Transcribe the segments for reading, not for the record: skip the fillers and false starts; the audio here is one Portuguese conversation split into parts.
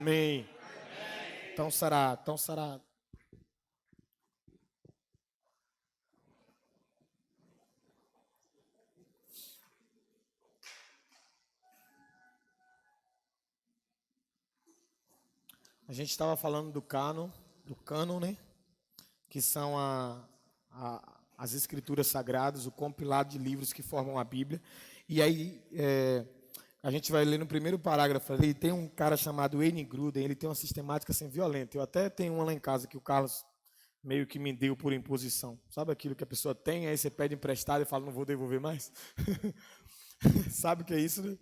Amém. Tão sarado, tão sarado. A gente estava falando do cânon, né? Que são as escrituras sagradas, o compilado de livros que formam a Bíblia. E aí, a gente vai ler no primeiro parágrafo ali, tem um cara chamado Wayne Grudem, ele tem uma sistemática assim violenta. Eu até tenho uma lá em casa que o Carlos meio que me deu por imposição. Sabe aquilo que a pessoa tem, aí você pede emprestado e fala, não vou devolver mais? Sabe o que é isso, né?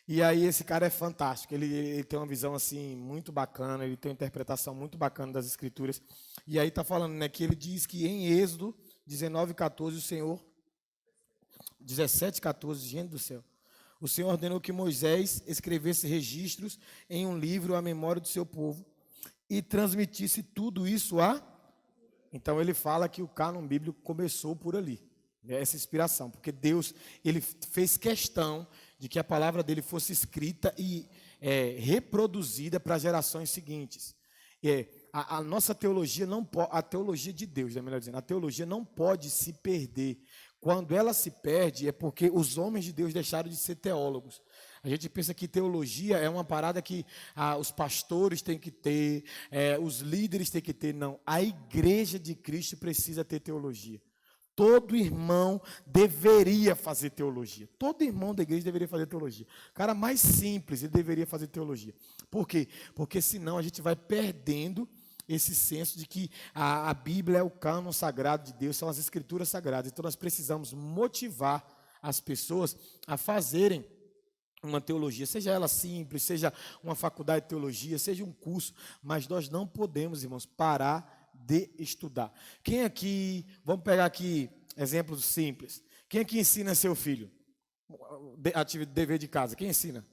E aí esse cara é fantástico, ele tem uma visão assim muito bacana, ele tem uma interpretação muito bacana das escrituras. E aí está falando, né, que ele diz que em Êxodo 19:14 o Senhor, 17:14, gente do céu, o Senhor ordenou que Moisés escrevesse registros em um livro à memória do seu povo e transmitisse tudo isso a... Então ele fala que o cânon bíblico começou por ali, né, essa inspiração, porque Deus ele fez questão de que a palavra dele fosse escrita e reproduzida para as gerações seguintes. A nossa teologia não pode, a teologia de Deus, né, melhor dizendo, a teologia não pode se perder. Quando ela se perde é porque os homens de Deus deixaram de ser teólogos. A gente pensa que teologia é uma parada que os pastores têm que ter, os líderes têm que ter. Não, a igreja de Cristo precisa ter teologia. Todo irmão deveria fazer teologia. Todo irmão da igreja deveria fazer teologia. O cara mais simples, ele deveria fazer teologia. Por quê? Porque senão a gente vai perdendo esse senso de que a Bíblia é o cânon sagrado de Deus, são as escrituras sagradas. Então nós precisamos motivar as pessoas a fazerem uma teologia, seja ela simples, seja uma faculdade de teologia, seja um curso, mas nós não podemos, irmãos, parar de estudar. Quem aqui, vamos pegar aqui exemplos simples. Quem aqui ensina seu filho? Dever de casa, quem ensina?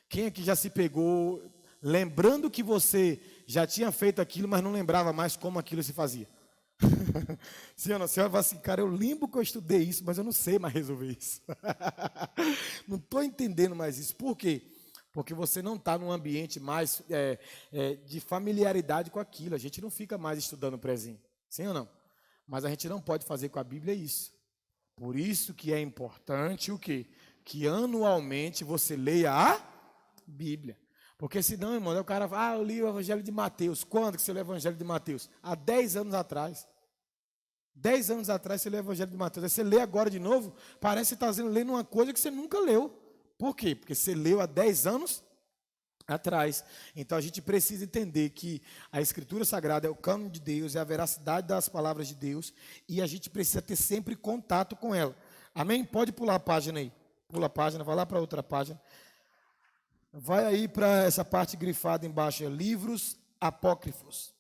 Quem aqui já se pegou lembrando que você já tinha feito aquilo, mas não lembrava mais como aquilo se fazia? Sim ou não? Você vai falar assim, cara, eu lembro que eu estudei isso, mas eu não sei mais resolver isso. Não estou entendendo mais isso. Por quê? Porque você não está num ambiente mais de familiaridade com aquilo. A gente não fica mais estudando prezinho. Sim ou não? Mas a gente não pode fazer com a Bíblia isso. Por isso que é importante o quê? Que anualmente você leia a Bíblia. Porque senão, irmão, o cara fala, eu li o Evangelho de Mateus. Quando que você leu o Evangelho de Mateus? Há 10 anos atrás. 10 anos atrás você leu o Evangelho de Mateus. Aí você lê agora de novo, parece que você está lendo uma coisa que você nunca leu. Por quê? Porque você leu há 10 anos atrás. Então a gente precisa entender que a Escritura Sagrada é o cânon de Deus, é a veracidade das palavras de Deus, e a gente precisa ter sempre contato com ela. Amém? Pode pular a página aí. Pula a página, vai lá para outra página. Vai aí para essa parte grifada embaixo, livros apócrifos.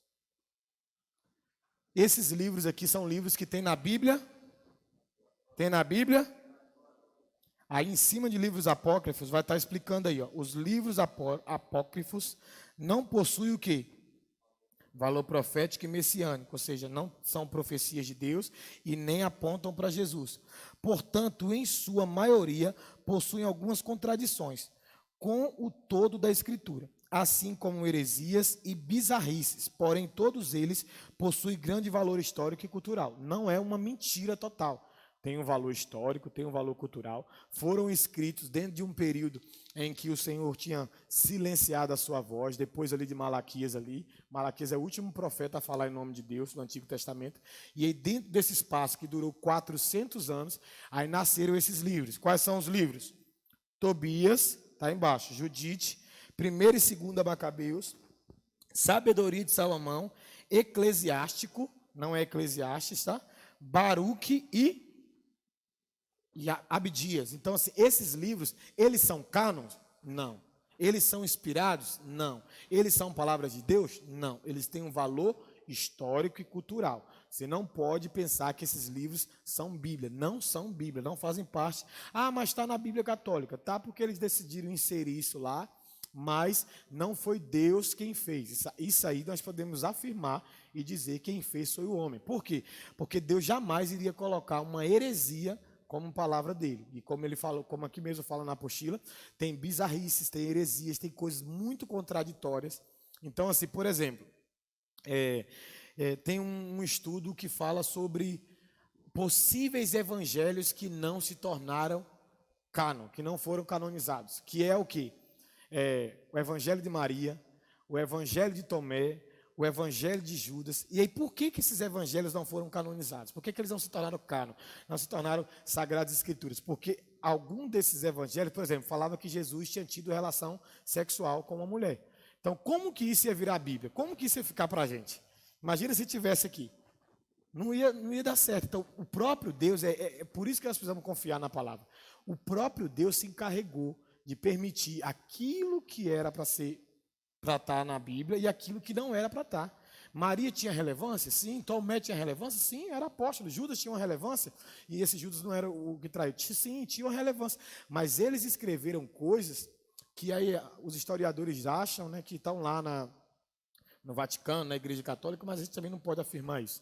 Esses livros aqui são livros que tem na Bíblia. Tem na Bíblia? Aí em cima de livros apócrifos vai estar explicando aí, ó, os livros apócrifos não possuem o quê? Valor profético e messiânico, ou seja, não são profecias de Deus e nem apontam para Jesus. Portanto, em sua maioria, possuem algumas contradições com o todo da Escritura, assim como heresias e bizarrices, porém todos eles possuem grande valor histórico e cultural. Não é uma mentira total. Tem um valor histórico, tem um valor cultural. Foram escritos dentro de um período em que o Senhor tinha silenciado a sua voz, depois ali de Malaquias ali. Malaquias é o último profeta a falar em nome de Deus no Antigo Testamento. E aí dentro desse espaço que durou 400 anos, aí nasceram esses livros. Quais são os livros? Tobias, está embaixo, Judite, 1ª e 2ª Macabeus, Sabedoria de Salomão, Eclesiástico, não é Eclesiastes, tá? Baruque e Abdias. Então, assim, esses livros, eles são cânones? Não. Eles são inspirados? Não. Eles são palavras de Deus? Não. Eles têm um valor histórico e cultural. Você não pode pensar que esses livros são Bíblia. Não são Bíblia, não fazem parte. Ah, mas está na Bíblia Católica. Tá, porque eles decidiram inserir isso lá, mas não foi Deus quem fez. Isso aí nós podemos afirmar e dizer que quem fez foi o homem. Por quê? Porque Deus jamais iria colocar uma heresia como palavra dele. E como ele falou, como aqui mesmo fala na apostila, tem bizarrices, tem heresias, tem coisas muito contraditórias. Então, assim, por exemplo, tem um estudo que fala sobre possíveis evangelhos que não se tornaram cânon, que não foram canonizados, que é o quê? O evangelho de Maria, o evangelho de Tomé, o evangelho de Judas. E aí, por que esses evangelhos não foram canonizados? Por que eles não se tornaram cânon? Não se tornaram sagradas escrituras? Porque algum desses evangelhos, por exemplo, falava que Jesus tinha tido relação sexual com uma mulher. Então, como que isso ia virar a Bíblia? Como que isso ia ficar para a gente? Imagina se tivesse aqui. Não ia dar certo. Então, o próprio Deus, é por isso que nós precisamos confiar na palavra. O próprio Deus se encarregou de permitir aquilo que era para estar na Bíblia e aquilo que não era para estar. Maria tinha relevância? Sim. Tomé tinha relevância? Sim, era apóstolo. Judas tinha uma relevância? E esse Judas não era o que traiu? Sim, tinha uma relevância. Mas eles escreveram coisas que aí os historiadores acham, né, que estão lá no Vaticano, na Igreja Católica, mas a gente também não pode afirmar isso.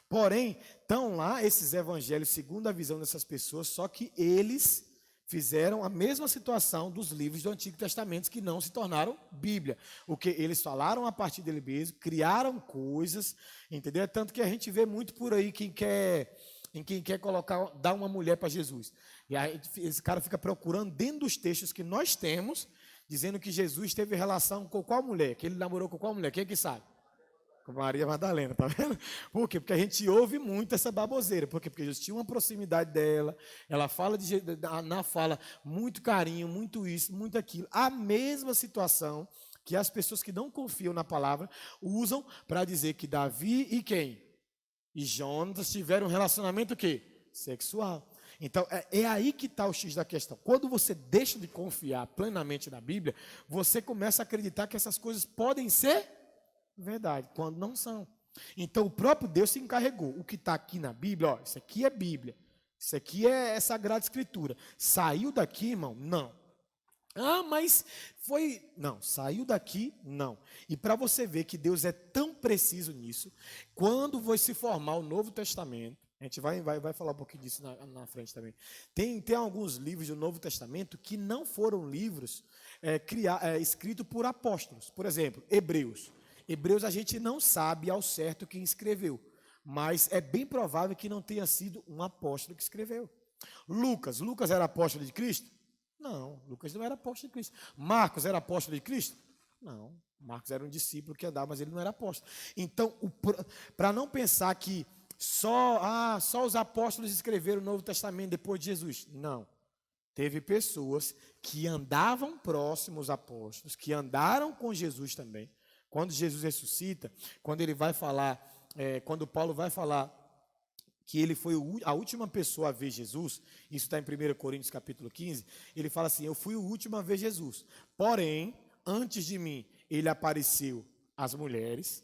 Porém, estão lá esses evangelhos segundo a visão dessas pessoas, só que eles fizeram a mesma situação dos livros do Antigo Testamento que não se tornaram Bíblia. O que eles falaram a partir dele mesmo, criaram coisas, entendeu? Tanto que a gente vê muito por aí quem quer dar uma mulher para Jesus. E aí esse cara fica procurando dentro dos textos que nós temos, dizendo que Jesus teve relação com qual mulher, que ele namorou com qual mulher, quem é que sabe? Com Maria Madalena, tá vendo? Por quê? Porque a gente ouve muito essa baboseira. Por quê? Porque Jesus tinha uma proximidade dela, ela fala na fala muito carinho, muito isso, muito aquilo. A mesma situação que as pessoas que não confiam na palavra usam para dizer que Davi e quem? E Jonas tiveram um relacionamento o quê? Sexual. Então, é aí que está o X da questão. Quando você deixa de confiar plenamente na Bíblia, você começa a acreditar que essas coisas podem ser verdade, quando não são. Então, o próprio Deus se encarregou. O que está aqui na Bíblia, isso aqui é Bíblia. Isso aqui é Sagrada Escritura. Saiu daqui, irmão? Não. Ah, mas foi... Não, saiu daqui? Não. E para você ver que Deus é tão preciso nisso, quando vai se formar o Novo Testamento, a gente vai falar um pouquinho disso na frente também. Tem alguns livros do Novo Testamento que não foram livros escritos por apóstolos. Por exemplo, Hebreus. Hebreus a gente não sabe ao certo quem escreveu, mas é bem provável que não tenha sido um apóstolo que escreveu. Lucas era apóstolo de Cristo? Não, Lucas não era apóstolo de Cristo. Marcos era apóstolo de Cristo? Não, Marcos era um discípulo que andava, mas ele não era apóstolo. Então, para não pensar que só os apóstolos escreveram o Novo Testamento depois de Jesus. Não. Teve pessoas que andavam próximos aos apóstolos, que andaram com Jesus também. Quando Jesus ressuscita, quando ele vai falar, quando Paulo vai falar que ele foi a última pessoa a ver Jesus, isso está em 1 Coríntios capítulo 15, ele fala assim, eu fui o último a ver Jesus, porém, antes de mim, ele apareceu às mulheres,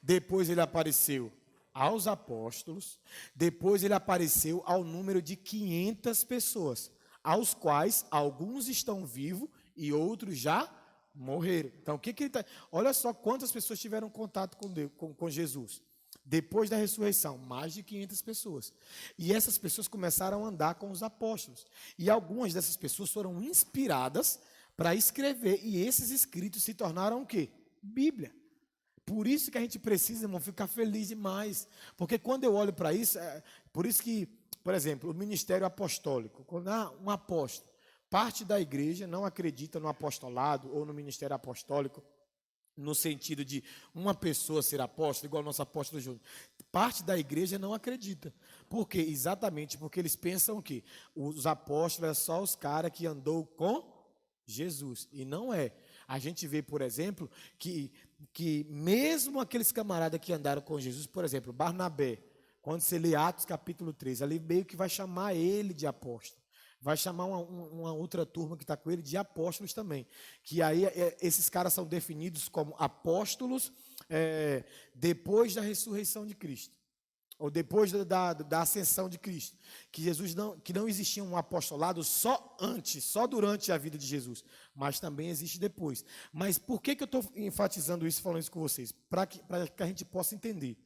depois ele apareceu aos apóstolos, depois ele apareceu ao número de 500 pessoas, aos quais alguns estão vivos e outros já morreram. Então, o que ele está... Olha só quantas pessoas tiveram contato com Deus, com Jesus. Depois da ressurreição, mais de 500 pessoas. E essas pessoas começaram a andar com os apóstolos. E algumas dessas pessoas foram inspiradas para escrever. E esses escritos se tornaram o quê? Bíblia. Por isso que a gente precisa, irmão, ficar feliz demais. Porque quando eu olho para isso, por isso que, por exemplo, o ministério apostólico, quando há um apóstolo, parte da igreja não acredita no apostolado ou no ministério apostólico, no sentido de uma pessoa ser apóstolo, igual o nosso apóstolo Júnior. Parte da igreja não acredita. Por quê? Exatamente porque eles pensam que os apóstolos é só os caras que andou com Jesus. E não é. A gente vê, por exemplo, que mesmo aqueles camaradas que andaram com Jesus, por exemplo, Barnabé, quando você lê Atos capítulo 3, ali meio que vai chamar ele de apóstolo. Vai chamar uma outra turma que está com ele de apóstolos também. Que aí esses caras são definidos como apóstolos depois da ressurreição de Cristo. Ou depois da ascensão de Cristo. Que não existia um apostolado só antes, só durante a vida de Jesus. Mas também existe depois. Mas por que eu estou enfatizando isso, falando isso com vocês? Para que a gente possa entender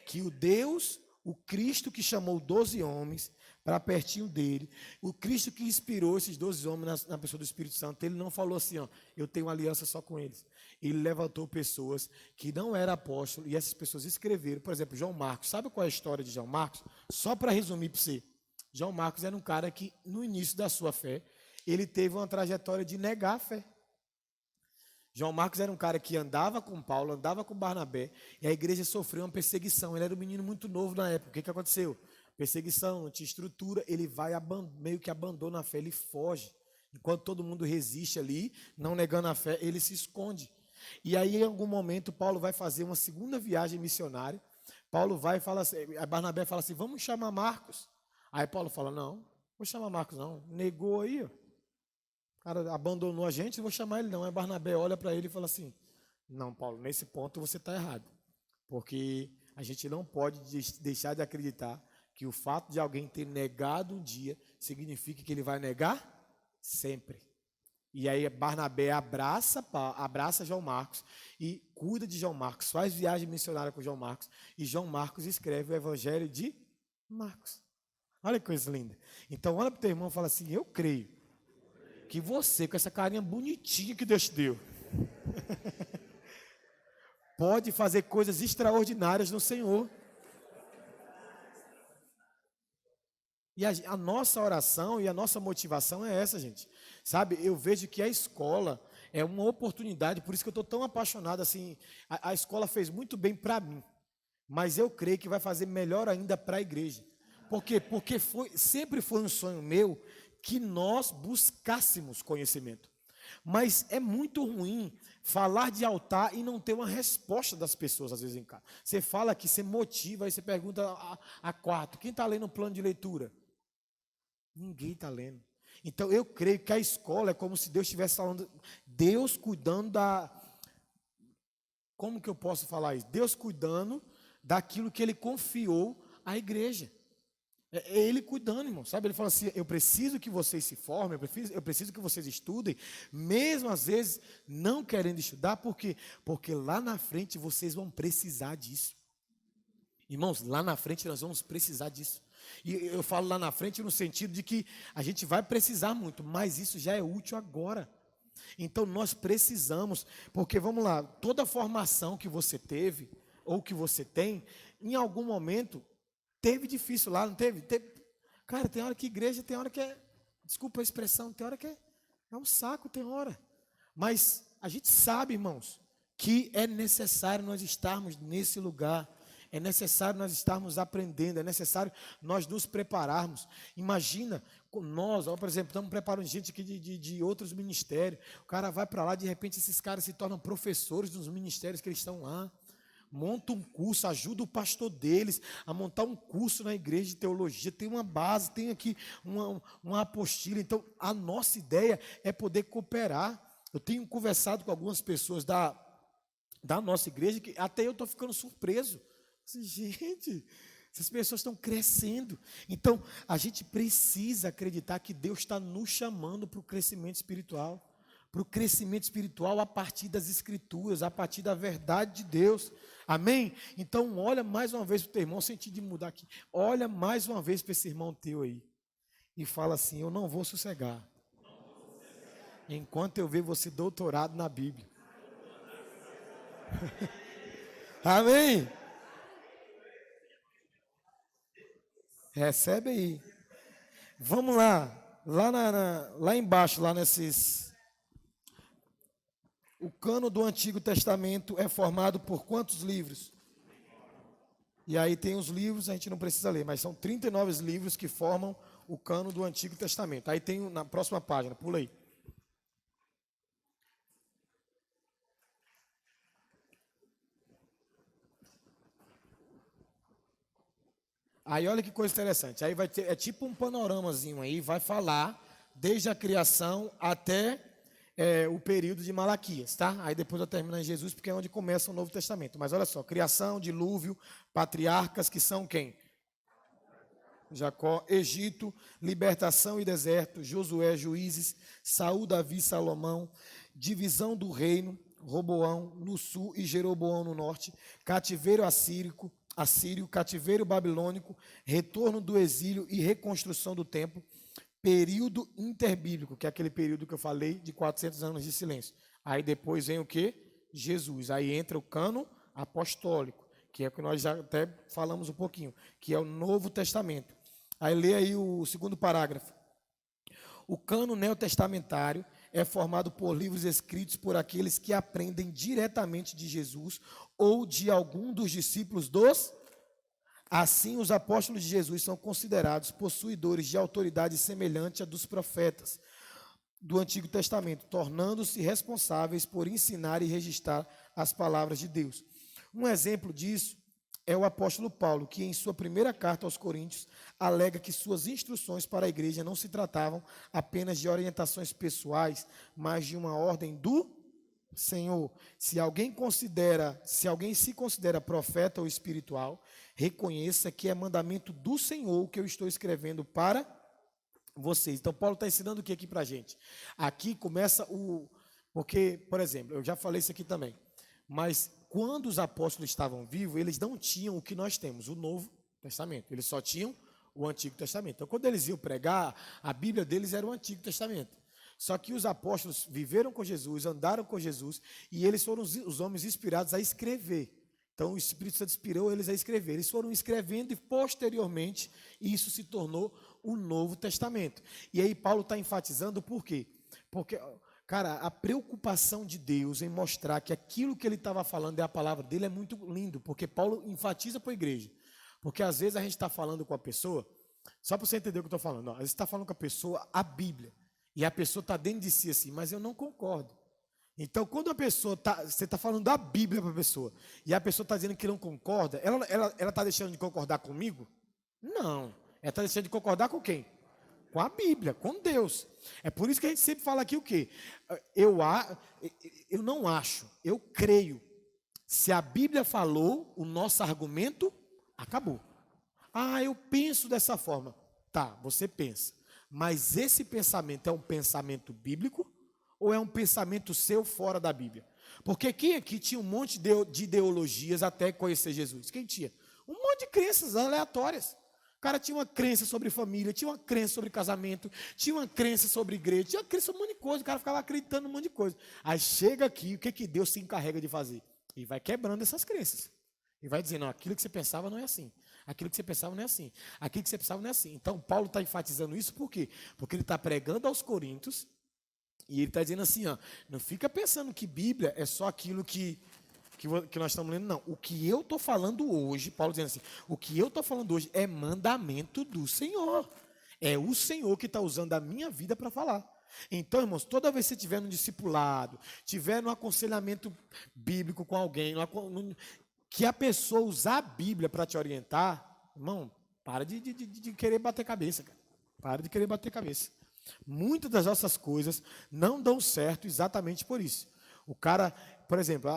que o Cristo que chamou 12 homens para pertinho dele. O Cristo que inspirou esses 12 homens na pessoa do Espírito Santo, ele não falou assim, ó, eu tenho uma aliança só com eles. Ele levantou pessoas que não eram apóstolos e essas pessoas escreveram. Por exemplo, João Marcos. Sabe qual é a história de João Marcos? Só para resumir para você. João Marcos era um cara que, no início da sua fé, ele teve uma trajetória de negar a fé. João Marcos era um cara que andava com Paulo, andava com Barnabé, e a igreja sofreu uma perseguição. Ele era um menino muito novo na época. O que aconteceu? Perseguição, não tinha estrutura, ele vai, meio que abandona a fé, ele foge. Enquanto todo mundo resiste ali, não negando a fé, ele se esconde. E aí, em algum momento, Paulo vai fazer uma segunda viagem missionária. Paulo vai e fala assim, a Barnabé fala assim, vamos chamar Marcos. Aí Paulo fala, não vou chamar Marcos não, negou aí, ó. O cara abandonou a gente, não vou chamar ele não. Aí Barnabé olha para ele e fala assim, não, Paulo, nesse ponto você está errado. Porque a gente não pode deixar de acreditar que o fato de alguém ter negado um dia significa que ele vai negar sempre. E aí Barnabé abraça João Marcos e cuida de João Marcos, faz viagem missionária com João Marcos, e João Marcos escreve o Evangelho de Marcos. Olha que coisa linda. Então olha para o teu irmão e fala assim, eu creio que você, com essa carinha bonitinha que Deus te deu, pode fazer coisas extraordinárias no Senhor. E a nossa oração e a nossa motivação é essa, gente. Sabe, eu vejo que a escola é uma oportunidade, por isso que eu estou tão apaixonado, assim, a escola fez muito bem para mim, mas eu creio que vai fazer melhor ainda para a igreja. Por quê? Porque sempre foi um sonho meu que nós buscássemos conhecimento. Mas é muito ruim falar de altar e não ter uma resposta das pessoas, às vezes, em casa. Você fala aqui, você motiva, aí você pergunta a quarto, quem está lendo o plano de leitura? Ninguém está lendo. Então, eu creio que a escola é como se Deus estivesse falando, Deus cuidando como que eu posso falar isso? Deus cuidando daquilo que Ele confiou à igreja. É Ele cuidando, irmão, sabe? Ele fala assim, eu preciso que vocês se formem, eu preciso que vocês estudem, mesmo às vezes não querendo estudar, por quê? Porque lá na frente vocês vão precisar disso. Irmãos, lá na frente nós vamos precisar disso. E eu falo lá na frente no sentido de que a gente vai precisar muito, mas isso já é útil agora. Então nós precisamos, porque vamos lá, toda formação que você teve, ou que você tem, em algum momento, teve difícil lá, não teve? Cara, tem hora que igreja, tem hora que desculpa a expressão, tem hora que é um saco, tem hora. Mas a gente sabe, irmãos, que é necessário nós estarmos nesse lugar. É necessário nós estarmos aprendendo, é necessário nós nos prepararmos. Imagina, nós, por exemplo, estamos preparando gente aqui de outros ministérios. O cara vai para lá, de repente esses caras se tornam professores dos ministérios que eles estão lá. Monta um curso, ajuda o pastor deles a montar um curso na igreja de teologia. Tem uma base, tem aqui uma apostila. Então, a nossa ideia é poder cooperar. Eu tenho conversado com algumas pessoas da nossa igreja que até eu estou ficando surpreso. Gente, essas pessoas estão crescendo. Então, a gente precisa acreditar que Deus está nos chamando para o crescimento espiritual. Para o crescimento espiritual a partir das Escrituras, a partir da verdade de Deus. Amém? Então, olha mais uma vez para o teu irmão, senti de mudar aqui. Olha mais uma vez para esse irmão teu aí. E fala assim, eu não vou sossegar. Enquanto eu ver você doutorado na Bíblia. Amém? Recebe aí. Vamos lá. Lá embaixo, lá nesses... O cano do Antigo Testamento é formado por quantos livros? E aí tem os livros, a gente não precisa ler, mas são 39 livros que formam o cano do Antigo Testamento. Aí tem na próxima página, pula aí. Aí olha que coisa interessante. Aí vai ter, é tipo um panoramazinho aí, vai falar desde a criação até o período de Malaquias, tá? Aí depois eu termino em Jesus, porque é onde começa o Novo Testamento. Mas olha só, criação, dilúvio, patriarcas, que são quem? Jacó, Egito, libertação e deserto, Josué, juízes, Saul, Davi, Salomão, divisão do reino, Roboão no sul e Jeroboão no norte, cativeiro assírico, assírio, cativeiro babilônico, retorno do exílio e reconstrução do templo, período interbíblico, que é aquele período que eu falei de 400 anos de silêncio. Aí depois vem o quê? Jesus. Aí entra o cânon apostólico, que é o que nós já até falamos um pouquinho, que é o Novo Testamento. Aí lê aí o segundo parágrafo. O cânon neotestamentário é formado por livros escritos por aqueles que aprendem diretamente de Jesus ou de algum dos discípulos dos. Assim, os apóstolos de Jesus são considerados possuidores de autoridade semelhante à dos profetas do Antigo Testamento, tornando-se responsáveis por ensinar e registrar as palavras de Deus. Um exemplo disso é o apóstolo Paulo, que em sua primeira carta aos Coríntios alega que suas instruções para a igreja não se tratavam apenas de orientações pessoais, mas de uma ordem do Senhor. Se alguém se considera profeta ou espiritual, reconheça que é mandamento do Senhor o que eu estou escrevendo para vocês. Então, Paulo está ensinando o que aqui para a gente? Aqui começa o... Porque, por exemplo, eu já falei isso aqui também, mas quando os apóstolos estavam vivos, eles não tinham o que nós temos, o Novo Testamento. Eles só tinham o Antigo Testamento. Então, quando eles iam pregar, a Bíblia deles era o Antigo Testamento. Só que os apóstolos viveram com Jesus, andaram com Jesus, e eles foram os homens inspirados a escrever. Então, o Espírito Santo inspirou eles a escrever. Eles foram escrevendo e, posteriormente, isso se tornou o Novo Testamento. E aí, Paulo está enfatizando por quê? Porque, cara, a preocupação de Deus em mostrar que aquilo que ele estava falando é a palavra dele é muito lindo, porque Paulo enfatiza para a igreja. Porque, às vezes, a gente está falando com a pessoa, só para você entender o que eu estou falando, às vezes você está falando com a pessoa a Bíblia, e a pessoa está dentro de si assim, mas eu não concordo. Então, quando a pessoa você está falando da Bíblia para a pessoa, e a pessoa está dizendo que não concorda, ela está deixando de concordar comigo? Não. Ela está deixando de concordar com quem? Com a Bíblia, com Deus. É por isso que a gente sempre fala aqui o quê? Eu não acho, eu creio. Se a Bíblia falou, o nosso argumento acabou. Ah, eu penso dessa forma. Tá, você pensa. Mas esse pensamento é um pensamento bíblico ou é um pensamento seu fora da Bíblia? Porque quem aqui tinha um monte de ideologias até conhecer Jesus? Quem tinha? Um monte de crenças aleatórias. O cara tinha uma crença sobre família, tinha uma crença sobre casamento, tinha uma crença sobre igreja, tinha uma crença sobre um monte de coisa. O cara ficava acreditando em um monte de coisa. Aí chega aqui, o que Deus se encarrega de fazer? E vai quebrando essas crenças. E vai dizendo, não, aquilo que você pensava não é assim. Aquilo que você pensava não é assim. Aquilo que você pensava não é assim. Então, Paulo está enfatizando isso por quê? Porque ele está pregando aos Coríntios e ele está dizendo assim, ó, não fica pensando que Bíblia é só aquilo que nós estamos lendo, não. O que eu estou falando hoje, Paulo dizendo assim, o que eu estou falando hoje é mandamento do Senhor. É o Senhor que está usando a minha vida para falar. Então, irmãos, toda vez que você estiver no discipulado, tiver no aconselhamento bíblico com alguém, que a pessoa usar a Bíblia para te orientar, irmão, para de querer bater cabeça, cara. Para de querer bater cabeça. Muitas das nossas coisas não dão certo exatamente por isso. O cara, por exemplo,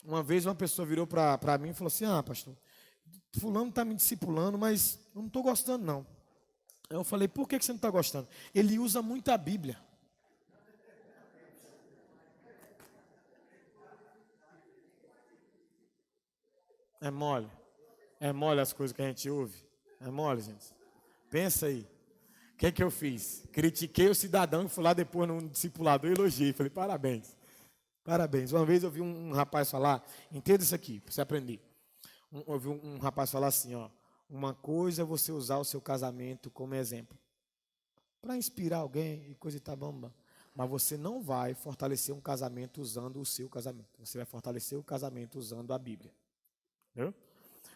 uma vez uma pessoa virou para mim e falou assim, pastor, fulano está me discipulando, mas eu não estou gostando não. Eu falei, por que você não está gostando? Ele usa muito a Bíblia. É mole. É mole as coisas que a gente ouve. É mole, gente. Pensa aí. O que eu fiz? Critiquei o cidadão e fui lá depois num discipulador e elogiei. Falei, parabéns. Parabéns. Uma vez eu vi um rapaz falar, entenda isso aqui, para você aprender. Eu ouvi um rapaz falar assim, ó. Uma coisa é você usar o seu casamento como exemplo. Para inspirar alguém e coisa e tá bamba. Mas você não vai fortalecer um casamento usando o seu casamento. Você vai fortalecer o casamento usando a Bíblia. Entendeu?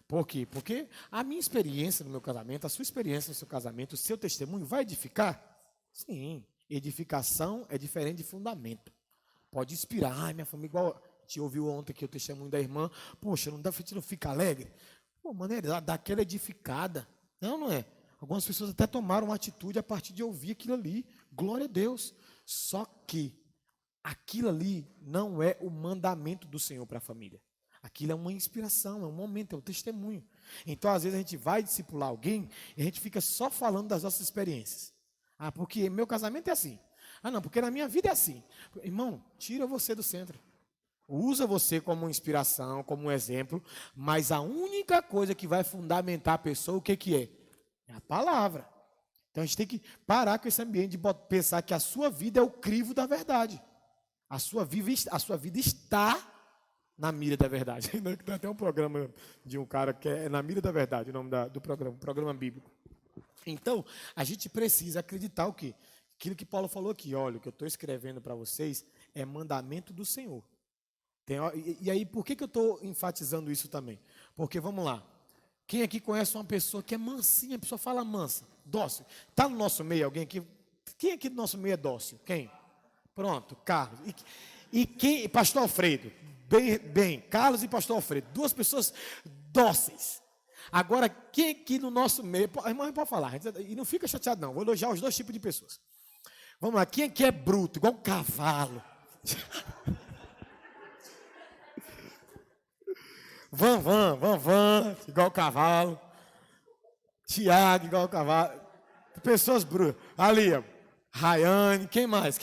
Por quê? Porque a minha experiência no meu casamento, a sua experiência no seu casamento, o seu testemunho vai edificar? Sim. Edificação é diferente de fundamento. Pode inspirar. Ai, minha família, igual te ouviu ontem aqui o testemunho da irmã. Poxa, não dá pra gente não ficar alegre? Pô, maneira, dá aquela edificada. Não, não é? Algumas pessoas até tomaram uma atitude a partir de ouvir aquilo ali. Glória a Deus. Só que aquilo ali não é o mandamento do Senhor para a família. Aquilo é uma inspiração, é um momento, é um testemunho. Então, às vezes, a gente vai discipular alguém e a gente fica só falando das nossas experiências. Ah, porque meu casamento é assim. Ah, não, porque na minha vida é assim. Irmão, tira você do centro. usa você como inspiração, como um exemplo, mas a única coisa que vai fundamentar a pessoa, o que que é? É a palavra. Então a gente tem que parar com esse ambiente de pensar que a sua vida é o crivo da verdade. A sua vida está na mira da verdade. Tem até um programa de um cara que é Na Mira da Verdade, o nome do programa, um programa bíblico. Então, a gente precisa acreditar o quê? Aquilo que Paulo falou aqui, olha, o que eu estou escrevendo para vocês é mandamento do Senhor. E aí, por que eu estou enfatizando isso também? Porque, vamos lá, quem aqui conhece uma pessoa que é mansinha, a pessoa fala mansa, dócil? Está no nosso meio alguém aqui? Quem aqui do nosso meio é dócil? Quem? Pronto, Carlos. E quem? Pastor Alfredo. Bem, Carlos e Pastor Alfredo. Duas pessoas dóceis. Agora, quem aqui no nosso meio... Irmão, pode falar. E não fica chateado, não. Vou elogiar os dois tipos de pessoas. Vamos lá. Quem aqui é bruto, igual um cavalo? Van, igual o cavalo. Tiago, igual o cavalo. Pessoas brutas. Ali, ó. Rayane. Quem mais?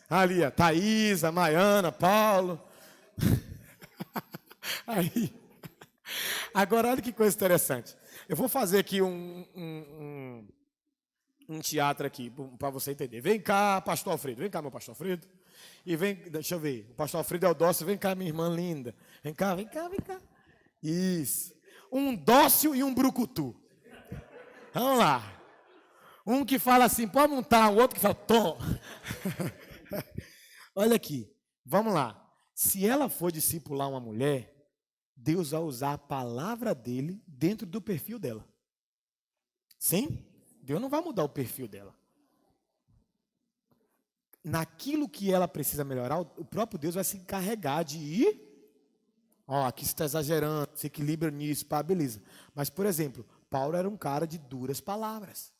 Ali, ó. Thaísa, Maiana, Paulo. Aí. Agora, olha que coisa interessante. Eu vou fazer aqui um teatro aqui, para você entender. Vem cá, Pastor Alfredo. Vem cá, meu Pastor Alfredo. E vem, deixa eu ver. O Pastor Alfredo é o dócil. Vem cá, minha irmã linda. Vem cá. Isso. Um dócil e um brucutu. Vamos lá. Um que fala assim, pode montar. O outro que fala, tô. Olha aqui. Vamos lá. Se ela for discipular uma mulher, Deus vai usar a palavra dele dentro do perfil dela. Sim? Deus não vai mudar o perfil dela. Naquilo que ela precisa melhorar, o próprio Deus vai se encarregar de ir. Ó, aqui você está exagerando, se equilibra nisso, pá, beleza. Mas, por exemplo, Paulo era um cara de duras palavras.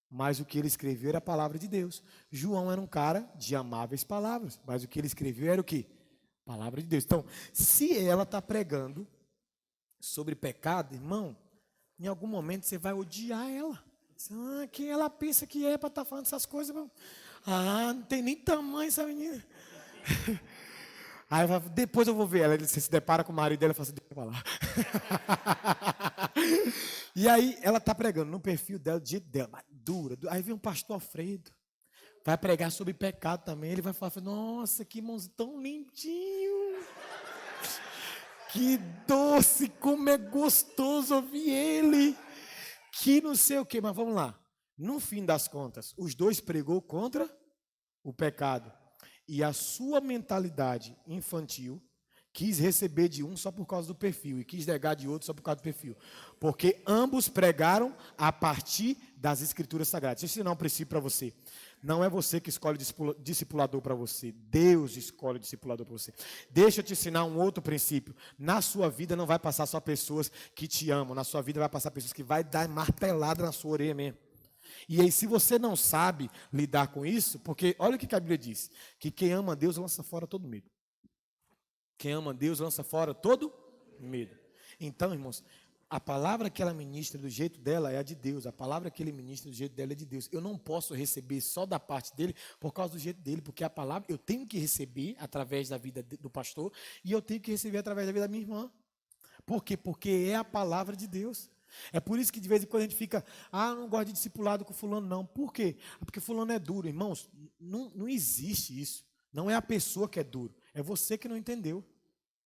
Mas o que ele escreveu era a palavra de Deus. João era um cara de amáveis palavras. Mas o que ele escreveu era o quê? Palavra de Deus. Então, se ela está pregando sobre pecado, irmão, em algum momento você vai odiar ela. Quem ela pensa que é para estar falando essas coisas? Não tem nem tamanho essa menina. Aí depois eu vou ver ela. Você se depara com o marido dela e fala assim, deixa eu falar. E aí ela está pregando no perfil dela, do jeito dela, dura. Aí vem um pastor Alfredo. Vai pregar sobre pecado também. Ele vai falar, nossa, que irmãozinho tão lindinho. Que doce, como é gostoso ouvir ele. Que não sei o quê, mas vamos lá. No fim das contas, os dois pregou contra o pecado. E a sua mentalidade infantil quis receber de um só por causa do perfil e quis negar de outro só por causa do perfil. Porque ambos pregaram a partir das Escrituras Sagradas. Deixa eu ensinar um princípio para você. Não é você que escolhe discipulador para você. Deus escolhe discipulador para você. Deixa eu te ensinar um outro princípio. Na sua vida não vai passar só pessoas que te amam. Na sua vida vai passar pessoas que vai dar martelada na sua orelha mesmo. E aí, se você não sabe lidar com isso, porque olha o que a Bíblia diz, que quem ama Deus lança fora todo medo. Quem ama Deus lança fora todo medo. Então, irmãos, a palavra que ela ministra do jeito dela é a de Deus. A palavra que ele ministra do jeito dela é de Deus. Eu não posso receber só da parte dele por causa do jeito dele, porque a palavra eu tenho que receber através da vida do pastor e eu tenho que receber através da vida da minha irmã. Por quê? Porque é a palavra de Deus. É por isso que de vez em quando a gente fica, não gosto de discipulado com fulano, não. Por quê? Porque fulano é duro. Irmãos, não existe isso. Não é a pessoa que é duro, é você que não entendeu.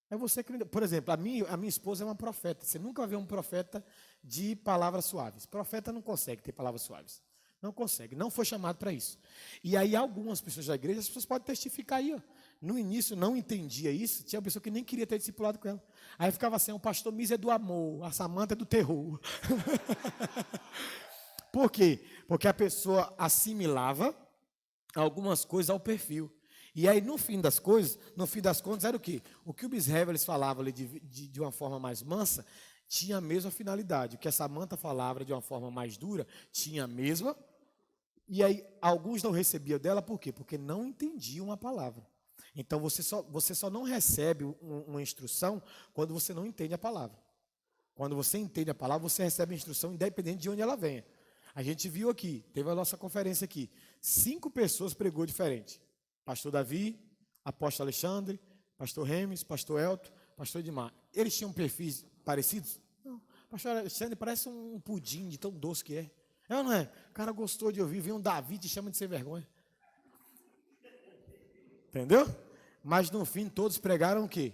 É você que não entendeu. Por exemplo, a minha esposa é uma profeta. Você nunca vai ver um profeta de palavras suaves. Profeta não consegue ter palavras suaves. Não consegue, não foi chamado para isso. E aí algumas pessoas da igreja, as pessoas podem testificar aí, ó. No início não entendia isso, tinha uma pessoa que nem queria ter discipulado com ela. Aí ficava assim, o pastor Miz é do amor, a Samanta é do terror. Por quê? Porque a pessoa assimilava algumas coisas ao perfil. E aí, no fim das contas, era o quê? O que o Bishevel eles falavam ali de uma forma mais mansa, tinha a mesma finalidade. O que a Samanta falava de uma forma mais dura, tinha a mesma. E aí, alguns não recebiam dela, por quê? Porque não entendiam a palavra. Então, você só não recebe uma instrução quando você não entende a palavra. Quando você entende a palavra, você recebe a instrução independente de onde ela venha. A gente viu aqui, teve a nossa conferência aqui, 5 pessoas pregou diferente. Pastor Davi, apóstolo Alexandre, pastor Remes, pastor Elton, pastor Edmar. Eles tinham perfis parecidos? Não. Pastor Alexandre parece um pudim de tão doce que é. É ou não é? O cara gostou de ouvir, vem um Davi e te chama de sem vergonha. Entendeu? Mas no fim todos pregaram o quê?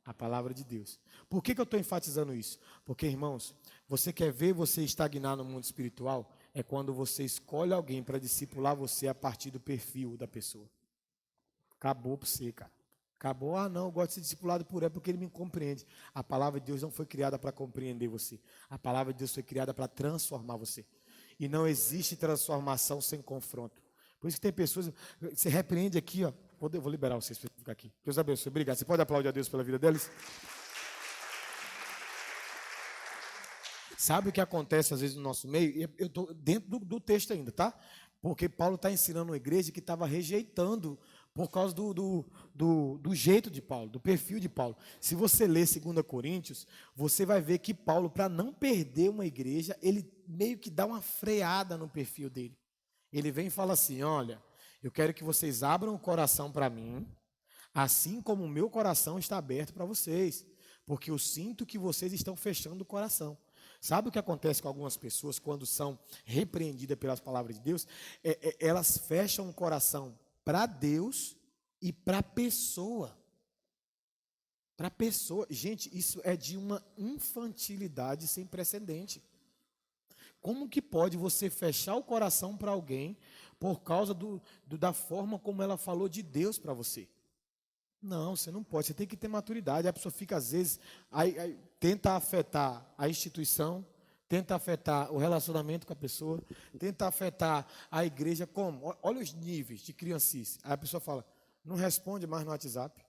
A palavra de Deus. Por que eu estou enfatizando isso? Porque, irmãos, você quer ver você estagnar no mundo espiritual? É quando você escolhe alguém para discipular você a partir do perfil da pessoa. Acabou para você, cara. Acabou, não, eu gosto de ser discipulado por ele porque ele me compreende. A palavra de Deus não foi criada para compreender você. A palavra de Deus foi criada para transformar você. E não existe transformação sem confronto. Por isso que tem pessoas, você repreende aqui, ó. Vou liberar vocês para ficar aqui. Deus abençoe, obrigado. Você pode aplaudir a Deus pela vida deles? Sabe o que acontece às vezes no nosso meio? Eu estou dentro do texto ainda, tá? Porque Paulo está ensinando uma igreja que estava rejeitando por causa do jeito de Paulo, do perfil de Paulo. Se você ler 2 Coríntios, você vai ver que Paulo, para não perder uma igreja, ele meio que dá uma freada no perfil dele. Ele vem e fala assim, olha, eu quero que vocês abram o coração para mim, assim como o meu coração está aberto para vocês, porque eu sinto que vocês estão fechando o coração. Sabe o que acontece com algumas pessoas quando são repreendidas pelas palavras de Deus? Elas fecham o coração para Deus e para a pessoa. Para a pessoa. Gente, isso é de uma infantilidade sem precedente. Como que pode você fechar o coração para alguém por causa da forma como ela falou de Deus para você? Não, você não pode, você tem que ter maturidade. A pessoa fica, às vezes, aí tenta afetar a instituição, tenta afetar o relacionamento com a pessoa, tenta afetar a igreja. Como? Olha os níveis de criancice. Aí a pessoa fala, não responde mais no WhatsApp,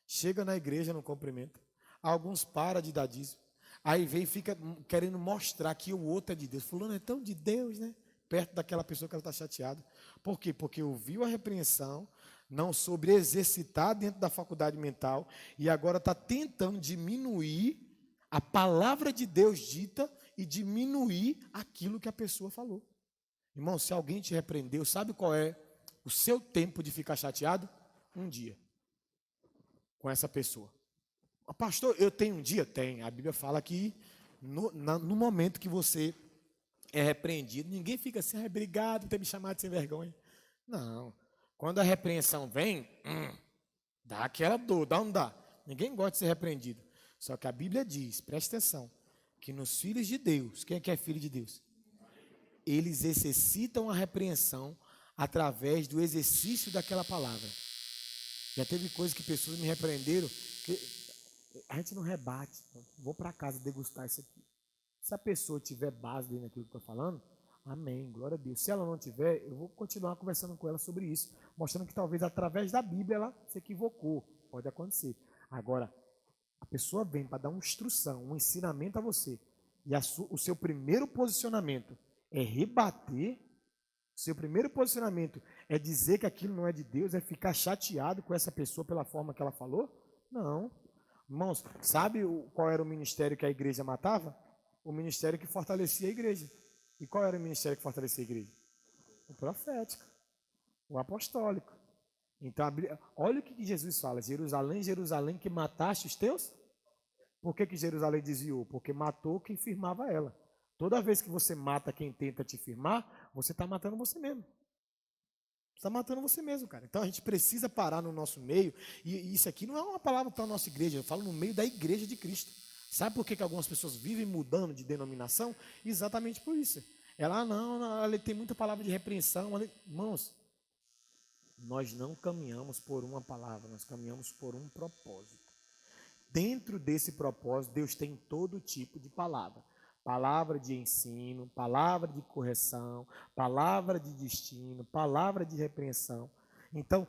chega na igreja, não cumprimenta. Alguns param de dar dízimo. Aí vem e fica querendo mostrar que o outro é de Deus. Fulano é tão de Deus, né? Perto daquela pessoa que ela está chateada. Por quê? Porque ouviu a repreensão, não soube exercitar dentro da faculdade mental e agora está tentando diminuir a palavra de Deus dita e diminuir aquilo que a pessoa falou. Irmão, se alguém te repreendeu, sabe qual é o seu tempo de ficar chateado? Um dia com essa pessoa. Pastor, eu tenho um dia? Tem. A Bíblia fala que no momento que você é repreendido, ninguém fica assim, obrigado por ter me chamado de sem vergonha. Não. Quando a repreensão vem, dá aquela dor, dá ou não dá? Ninguém gosta de ser repreendido. Só que a Bíblia diz, preste atenção, que nos filhos de Deus, quem é que é filho de Deus? Eles exercitam a repreensão através do exercício daquela palavra. Já teve coisas que pessoas me repreenderam, que a gente não rebate. Vou para casa degustar isso aqui. Se a pessoa tiver base dentro daquilo que eu estou falando, amém, glória a Deus. Se ela não tiver, eu vou continuar conversando com ela sobre isso, mostrando que talvez através da Bíblia ela se equivocou. Pode acontecer. Agora, a pessoa vem para dar uma instrução, um ensinamento a você, e o seu primeiro posicionamento é rebater, seu primeiro posicionamento é dizer que aquilo não é de Deus, é ficar chateado com essa pessoa pela forma que ela falou? Não. Irmãos, sabe qual era o ministério que a igreja matava? O ministério que fortalecia a igreja. E qual era o ministério que fortalecia a igreja? O profético, o apostólico. Então, olha o que Jesus fala: Jerusalém, Jerusalém, que mataste os teus? Por que Jerusalém desviou? Porque matou quem firmava ela. Toda vez que você mata quem tenta te firmar, você está matando você mesmo. Você está matando você mesmo, cara. Então a gente precisa parar no nosso meio. E isso aqui não é uma palavra para a nossa igreja, eu falo no meio da igreja de Cristo. Sabe por que algumas pessoas vivem mudando de denominação? Exatamente por isso. Ela, não, ela tem muita palavra de repreensão. Irmãos, nós não caminhamos por uma palavra, nós caminhamos por um propósito. Dentro desse propósito, Deus tem todo tipo de palavra. Palavra de ensino, palavra de correção, palavra de destino, palavra de repreensão. Então,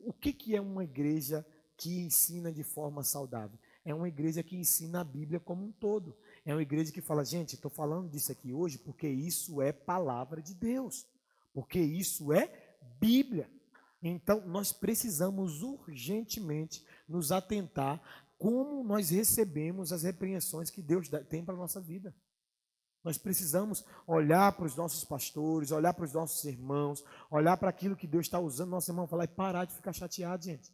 o que é uma igreja que ensina de forma saudável? É uma igreja que ensina a Bíblia como um todo. É uma igreja que fala, gente, estou falando disso aqui hoje porque isso é palavra de Deus. Porque isso é Bíblia. Então, nós precisamos urgentemente nos atentar como nós recebemos as repreensões que Deus tem para a nossa vida. Nós precisamos olhar para os nossos pastores, olhar para os nossos irmãos, olhar para aquilo que Deus está usando nosso irmão, falar e parar de ficar chateado, gente.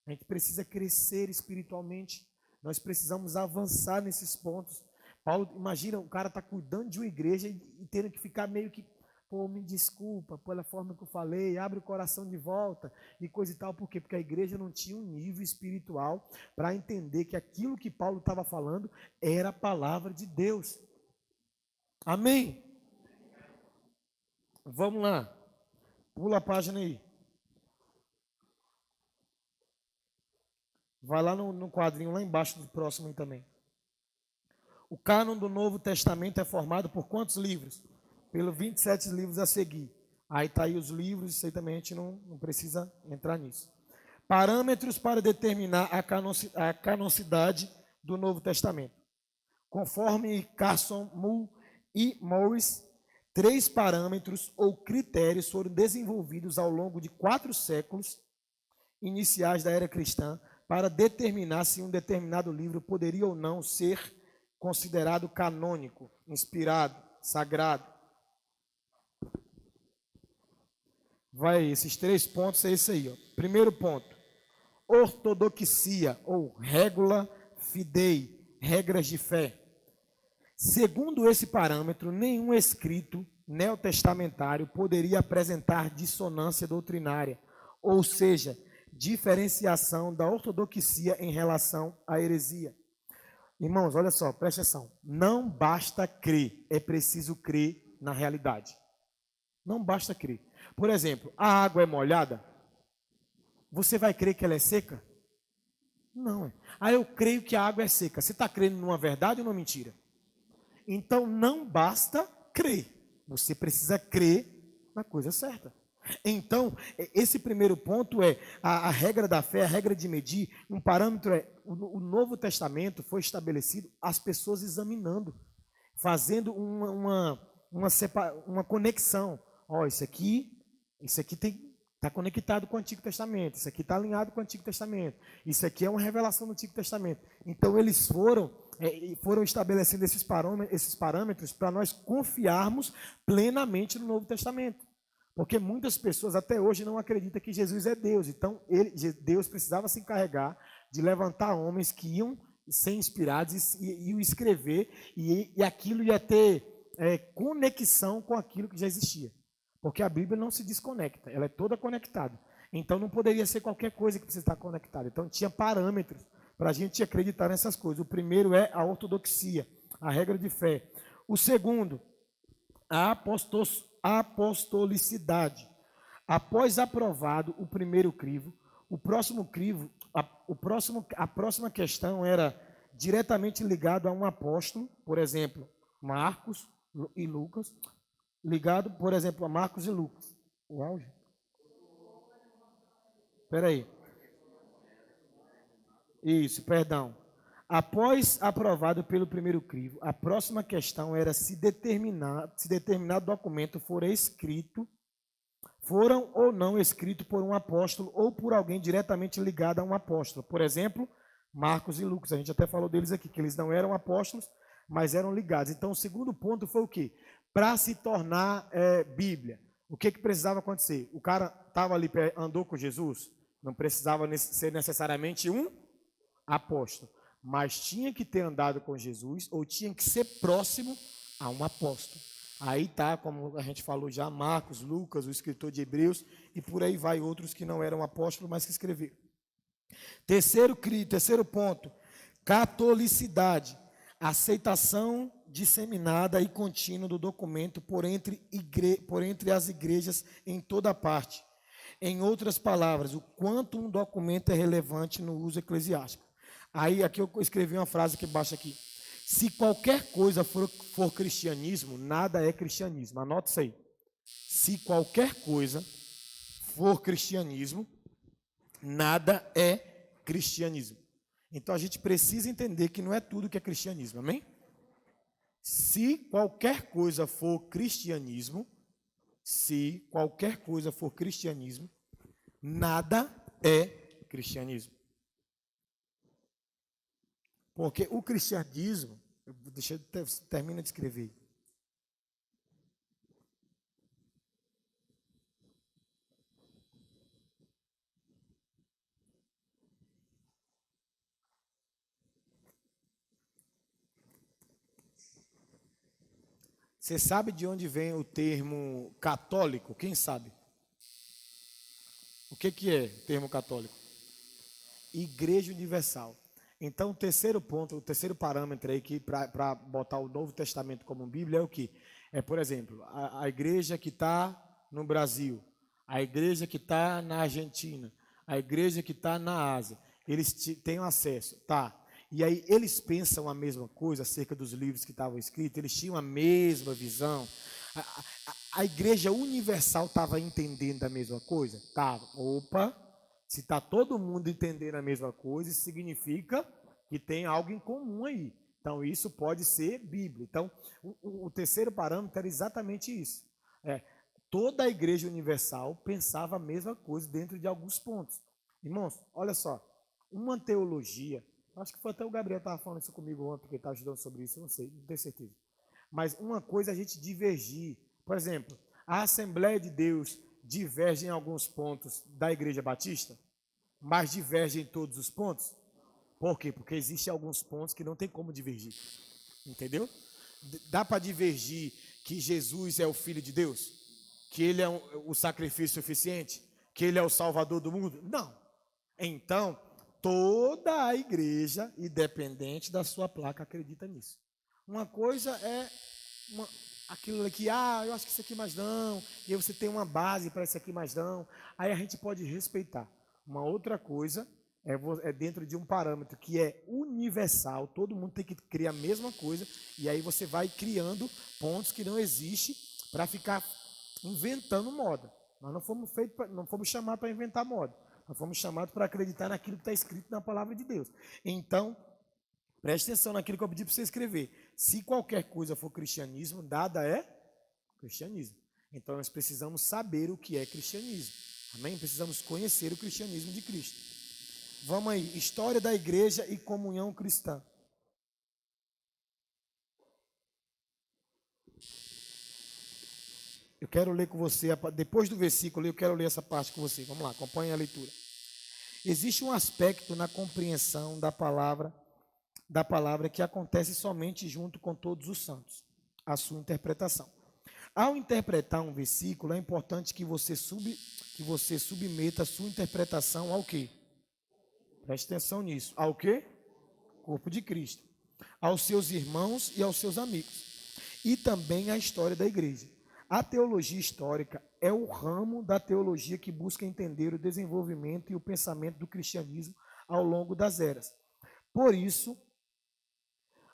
A gente precisa crescer espiritualmente. Nós precisamos avançar nesses pontos. Paulo, imagina, o cara está cuidando de uma igreja e tendo que ficar meio que, pô, me desculpa pela forma que eu falei, abre o coração de volta e coisa e tal. Por quê? Porque a igreja não tinha um nível espiritual para entender que aquilo que Paulo estava falando era a palavra de Deus. Amém? Vamos lá. Pula a página aí. Vai lá no quadrinho, lá embaixo do próximo aí também. O cânon do Novo Testamento é formado por quantos livros? Pelos 27 livros a seguir. Aí está aí os livros, isso aí também a gente não precisa entrar nisso. Parâmetros para determinar a canonicidade do Novo Testamento. Conforme Carson, Mull e Morris, 3 parâmetros ou critérios foram desenvolvidos ao longo de 4 séculos iniciais da era cristã para determinar se um determinado livro poderia ou não ser considerado canônico, inspirado, sagrado. Vai, esses 3 pontos é isso aí. Ó. Primeiro ponto, ortodoxia ou regula fidei, regras de fé. Segundo esse parâmetro, nenhum escrito neotestamentário poderia apresentar dissonância doutrinária, ou seja, diferenciação da ortodoxia em relação à heresia. Irmãos, olha só, presta atenção. Não basta crer, é preciso crer na realidade. Não basta crer. Por exemplo, a água é molhada? Você vai crer que ela é seca? Não. Ah, eu creio que a água é seca. Você está crendo numa verdade ou numa mentira? Então, não basta crer. Você precisa crer na coisa certa. Então, esse primeiro ponto é a regra da fé, a regra de medir. Um parâmetro é, o Novo Testamento foi estabelecido as pessoas examinando, fazendo uma conexão. Ó, isso aqui está conectado com o Antigo Testamento, isso aqui está alinhado com o Antigo Testamento, isso aqui é uma revelação do Antigo Testamento. Então, eles foram estabelecendo esses parâmetros para nós confiarmos plenamente no Novo Testamento. Porque muitas pessoas até hoje não acreditam que Jesus é Deus. Então, Deus precisava se encarregar de levantar homens que iam ser inspirados e iam escrever, e aquilo ia ter conexão com aquilo que já existia. Porque a Bíblia não se desconecta, ela é toda conectada. Então, não poderia ser qualquer coisa que precisa estar conectada. Então, tinha parâmetros para a gente acreditar nessas coisas. O primeiro é a ortodoxia, a regra de fé. O segundo, a apostolicidade. Após aprovado o primeiro crivo, a próxima questão era diretamente ligado a um apóstolo, por exemplo, Marcos e Lucas, ligado, por exemplo, a Marcos e Lucas. O auge? Espera aí. Isso, perdão. Após aprovado pelo primeiro crivo, a próxima questão era se determinado documento foram ou não escrito por um apóstolo ou por alguém diretamente ligado a um apóstolo. Por exemplo, Marcos e Lucas, a gente até falou deles aqui, que eles não eram apóstolos, mas eram ligados. Então, o segundo ponto foi o quê? Para se tornar Bíblia, o que precisava acontecer? O cara estava ali, andou com Jesus, não precisava ser necessariamente um apóstolo, mas tinha que ter andado com Jesus ou tinha que ser próximo a um apóstolo. Aí tá, como a gente falou já, Marcos, Lucas, o escritor de Hebreus, e por aí vai outros que não eram apóstolos, mas que escreveram. Terceiro ponto, catolicidade, aceitação disseminada e contínua do documento por entre as igrejas em toda parte. Em outras palavras, o quanto um documento é relevante no uso eclesiástico. Aí, aqui eu escrevi uma frase aqui embaixo aqui. Se qualquer coisa for cristianismo, nada é cristianismo. Anota isso aí. Se qualquer coisa for cristianismo, nada é cristianismo. Então, a gente precisa entender que não é tudo que é cristianismo, amém? Se qualquer coisa for cristianismo, nada é cristianismo. Porque o cristianismo, deixa eu terminar de escrever. Você sabe de onde vem o termo católico? Quem sabe? O que é o termo católico? Igreja Universal. Então, o terceiro ponto, o terceiro parâmetro aí para botar o Novo Testamento como Bíblia é o quê? É, por exemplo, a igreja que está no Brasil, a igreja que está na Argentina, a igreja que está na Ásia, eles têm acesso, tá? E aí eles pensam a mesma coisa acerca dos livros que estavam escritos, eles tinham a mesma visão. A igreja universal estava entendendo a mesma coisa? Tava. Opa, se está todo mundo entendendo a mesma coisa, isso significa que tem algo em comum aí. Então, isso pode ser Bíblia. Então, o terceiro parâmetro era exatamente isso. Toda a igreja universal pensava a mesma coisa dentro de alguns pontos. Irmãos, olha só, uma teologia, acho que foi até o Gabriel que estava falando isso comigo ontem, que ele está ajudando sobre isso, eu não sei, não tenho certeza. Mas uma coisa é a gente divergir. Por exemplo, a Assembleia de Deus diverge em alguns pontos da Igreja Batista, mas diverge em todos os pontos. Por quê? Porque existem alguns pontos que não tem como divergir. Entendeu? Dá para divergir que Jesus é o Filho de Deus? Que ele é o sacrifício suficiente? Que ele é o Salvador do mundo? Não. Então, toda a igreja, independente da sua placa, acredita nisso. Uma coisa é aquilo aqui, eu acho que isso aqui mais não, e aí você tem uma base para isso aqui mais não, aí a gente pode respeitar. Uma outra coisa é dentro de um parâmetro que é universal, todo mundo tem que criar a mesma coisa, e aí você vai criando pontos que não existem para ficar inventando moda. Nós não fomos chamados para inventar moda, nós fomos chamados para acreditar naquilo que está escrito na palavra de Deus. Então, preste atenção naquilo que eu pedi para você escrever. Se qualquer coisa for cristianismo, nada é cristianismo. Então nós precisamos saber o que é cristianismo. Amém? Precisamos conhecer o cristianismo de Cristo. Vamos aí, história da igreja e comunhão cristã. Eu quero ler com você, depois do versículo, eu quero ler essa parte com você. Vamos lá, acompanhe a leitura. Existe um aspecto na compreensão da palavra que acontece somente junto com todos os santos, a sua interpretação. Ao interpretar um versículo, é importante que você submeta a sua interpretação ao quê? Preste atenção nisso. Ao quê? Corpo de Cristo. Aos seus irmãos e aos seus amigos. E também à história da igreja. A teologia histórica é o ramo da teologia que busca entender o desenvolvimento e o pensamento do cristianismo ao longo das eras. Por isso,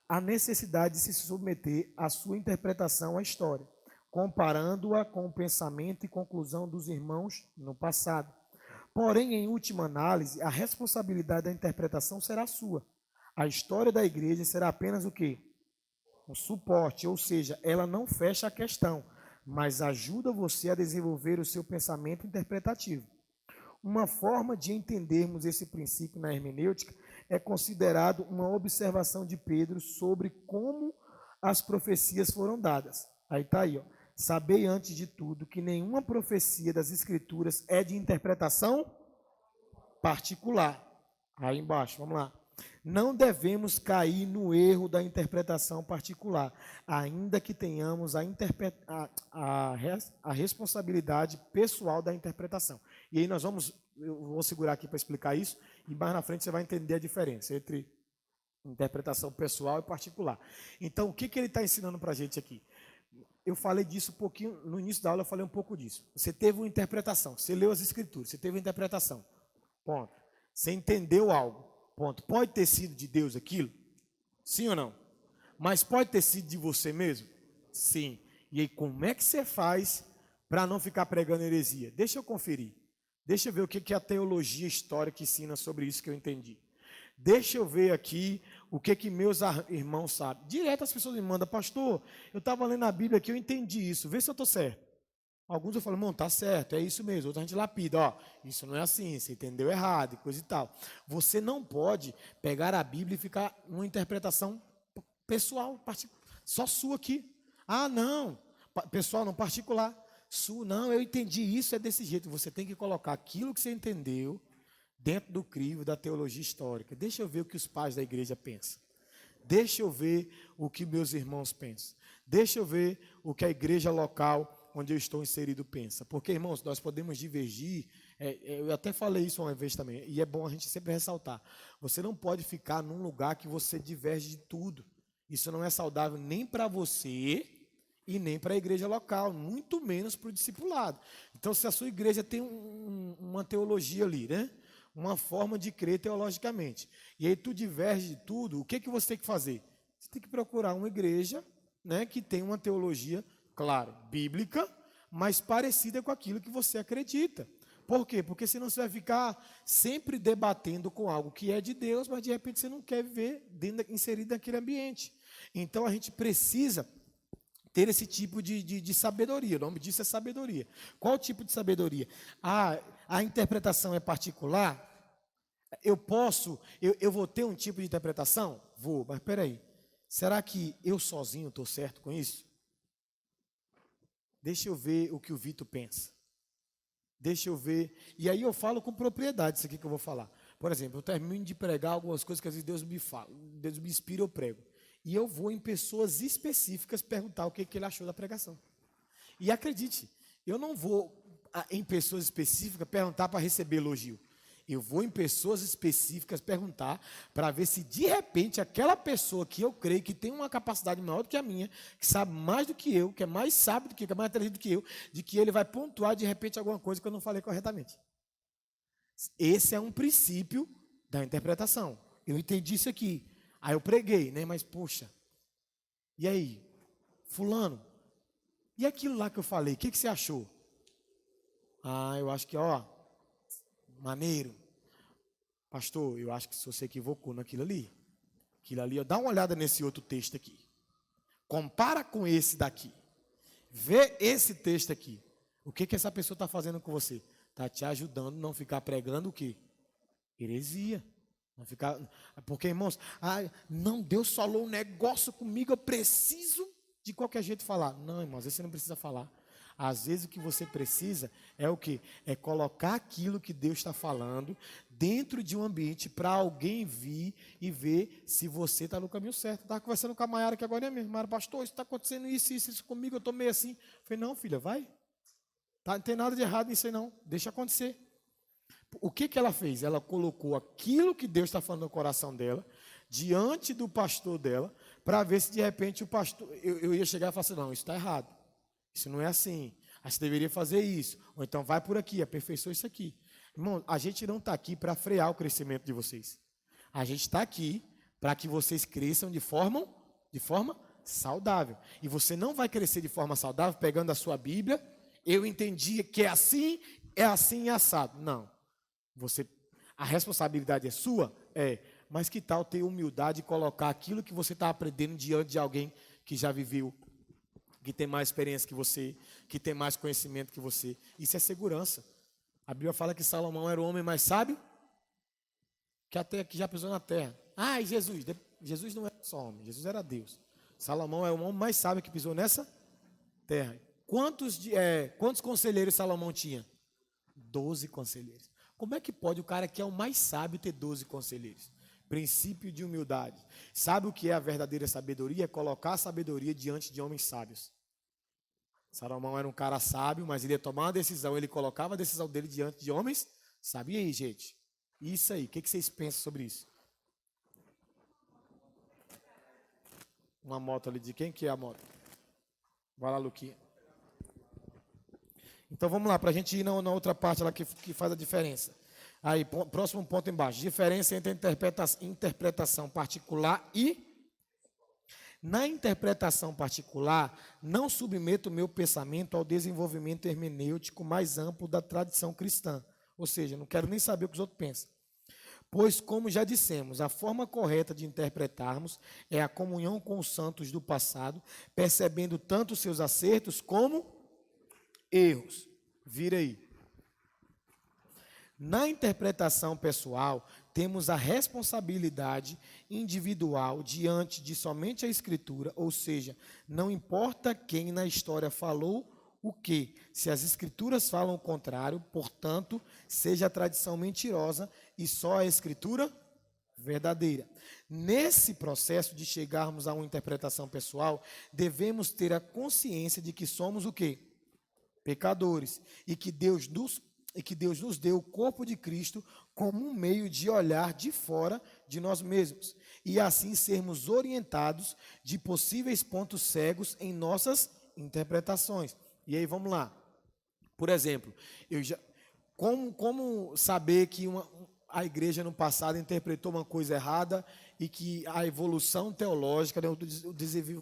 a necessidade de se submeter à sua interpretação à história, comparando-a com o pensamento e conclusão dos irmãos no passado. Porém, em última análise, a responsabilidade da interpretação será sua. A história da igreja será apenas o quê? Um suporte, ou seja, ela não fecha a questão, mas ajuda você a desenvolver o seu pensamento interpretativo. Uma forma de entendermos esse princípio na hermenêutica é considerado uma observação de Pedro sobre como as profecias foram dadas. Aí está aí, ó. Sabei antes de tudo que nenhuma profecia das Escrituras é de interpretação particular. Aí embaixo, vamos lá. Não devemos cair no erro da interpretação particular, ainda que tenhamos a responsabilidade pessoal da interpretação. E aí eu vou segurar aqui para explicar isso, e mais na frente você vai entender a diferença entre interpretação pessoal e particular. Então, o que ele está ensinando para a gente aqui? Eu falei disso um pouquinho, no início da aula eu falei um pouco disso. Você teve uma interpretação, você leu as escrituras, você teve uma interpretação, ponto. Você entendeu algo, ponto. Pode ter sido de Deus aquilo? Sim ou não? Mas pode ter sido de você mesmo? Sim. E aí, como é que você faz para não ficar pregando heresia? Deixa eu conferir. Deixa eu ver o que a teologia histórica ensina sobre isso que eu entendi. Deixa eu ver aqui o que meus irmãos sabem. Direto as pessoas me mandam, pastor, eu estava lendo a Bíblia aqui, eu entendi isso, vê se eu estou certo. Alguns eu falo, irmão, tá certo, é isso mesmo. Outra gente lapida, ó, isso não é assim, você entendeu errado e coisa e tal. Você não pode pegar a Bíblia e ficar numa interpretação pessoal, só sua aqui. Ah, não, pessoal, não particular. Sua, não, eu entendi isso, é desse jeito. Você tem que colocar aquilo que você entendeu dentro do crivo da teologia histórica. Deixa eu ver o que os pais da igreja pensam. Deixa eu ver o que meus irmãos pensam. Deixa eu ver o que a igreja local onde eu estou inserido pensa. Porque, irmãos, nós podemos divergir. Eu até falei isso uma vez também, e é bom a gente sempre ressaltar. Você não pode ficar num lugar que você diverge de tudo. Isso não é saudável nem para você e nem para a igreja local, muito menos para o discipulado. Então, se a sua igreja tem uma teologia ali, né? Uma forma de crer teologicamente, e aí tu diverge de tudo, o que você tem que fazer? Você tem que procurar uma igreja, né, que tem uma teologia, claro, bíblica, mas parecida com aquilo que você acredita. Por quê? Porque senão você vai ficar sempre debatendo com algo que é de Deus, mas de repente você não quer viver inserido naquele ambiente. Então a gente precisa ter esse tipo de sabedoria. O nome disso é sabedoria. Qual tipo de sabedoria? A interpretação é particular? Eu vou ter um tipo de interpretação? Vou, mas espera aí. Será que eu sozinho estou certo com isso? Deixa eu ver o que o Vitor pensa. Deixa eu ver. E aí eu falo com propriedade isso aqui que eu vou falar. Por exemplo, eu termino de pregar algumas coisas que às vezes Deus me fala, Deus me inspira, eu prego. E eu vou em pessoas específicas perguntar o que ele achou da pregação. E acredite, eu não vou em pessoas específicas perguntar para receber elogio. Eu vou em pessoas específicas perguntar para ver se de repente aquela pessoa que eu creio que tem uma capacidade maior do que a minha, que sabe mais do que eu, que é mais sábio do que eu, que é mais inteligente do que eu, de que ele vai pontuar de repente alguma coisa que eu não falei corretamente. Esse é um princípio da interpretação. Eu entendi isso aqui. Aí eu preguei, né? Mas poxa, e aí, fulano, e aquilo lá que eu falei, o que você achou? Eu acho que, maneiro. Pastor, eu acho que você equivocou naquilo ali. Aquilo ali, dá uma olhada nesse outro texto aqui. Compara com esse daqui. Vê esse texto aqui. O que essa pessoa está fazendo com você? Está te ajudando a não ficar pregando o quê? Heresia. Não ficar... Porque, irmãos, não, Deus falou um negócio comigo, eu preciso de qualquer jeito falar. Não, irmãos, às vezes você não precisa falar. Às vezes o que você precisa é o quê? É colocar aquilo que Deus está falando dentro de um ambiente para alguém vir e ver se você está no caminho certo. Estava conversando com a Maiara que agora é mesmo. Maiara, pastor, está acontecendo isso comigo, eu estou meio assim. Eu falei, não, filha, vai. Não tem nada de errado nisso aí não, deixa acontecer. O que ela fez? Ela colocou aquilo que Deus está falando no coração dela, diante do pastor dela, para ver se de repente o pastor, eu ia chegar e falar assim, não, isso está errado. Isso não é assim. Você deveria fazer isso. Ou então vai por aqui, aperfeiçoa isso aqui. Irmão, a gente não está aqui para frear o crescimento de vocês. A gente está aqui para que vocês cresçam de forma saudável. E você não vai crescer de forma saudável pegando a sua Bíblia. Eu entendi que é assim e assado. Não. A responsabilidade é sua? É. Mas que tal ter humildade e colocar aquilo que você está aprendendo diante de alguém que já viveu, que tem mais experiência que você, que tem mais conhecimento que você. Isso é segurança. A Bíblia fala que Salomão era o homem mais sábio que já pisou na terra. E Jesus. Jesus não era só homem, Jesus era Deus. Salomão é o homem mais sábio que pisou nessa terra. Quantos conselheiros Salomão tinha? 12 conselheiros. Como é que pode o cara que é o mais sábio ter 12 conselheiros? Princípio de humildade. Sabe o que é a verdadeira sabedoria? É colocar a sabedoria diante de homens sábios. Salomão era um cara sábio, mas ele ia tomar uma decisão, ele colocava a decisão dele diante de homens sábios. E aí, gente? Isso aí, o que vocês pensam sobre isso? Uma moto ali, de quem que é a moto? Vai lá, Luquinha. Então vamos lá, para a gente ir na outra parte lá que faz a diferença. Aí, próximo ponto embaixo. Diferença entre interpretação particular e... Na interpretação particular, não submeto o meu pensamento ao desenvolvimento hermenêutico mais amplo da tradição cristã. Ou seja, não quero nem saber o que os outros pensam. Pois, como já dissemos, a forma correta de interpretarmos é a comunhão com os santos do passado, percebendo tanto os seus acertos como erros. Vira aí. Na interpretação pessoal, temos a responsabilidade individual diante de somente a Escritura, ou seja, não importa quem na história falou o quê. Se as Escrituras falam o contrário, portanto, seja a tradição mentirosa e só a Escritura verdadeira. Nesse processo de chegarmos a uma interpretação pessoal, devemos ter a consciência de que somos o quê? Pecadores. E que Deus nos deu o corpo de Cristo como um meio de olhar de fora de nós mesmos. E assim sermos orientados de possíveis pontos cegos em nossas interpretações. E aí vamos lá. Por exemplo, como saber que a igreja no passado interpretou uma coisa errada e que a evolução teológica, né, o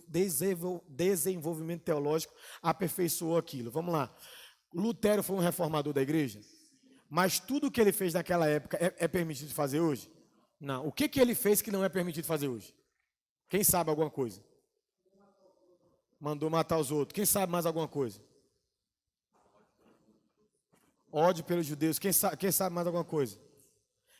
desenvolvimento teológico aperfeiçoou aquilo? Vamos lá. Lutero foi um reformador da igreja, mas tudo o que ele fez naquela época é permitido fazer hoje? Não. O que ele fez que não é permitido fazer hoje? Quem sabe alguma coisa? Mandou matar os outros. Quem sabe mais alguma coisa? Ódio pelos judeus. Quem sabe mais alguma coisa?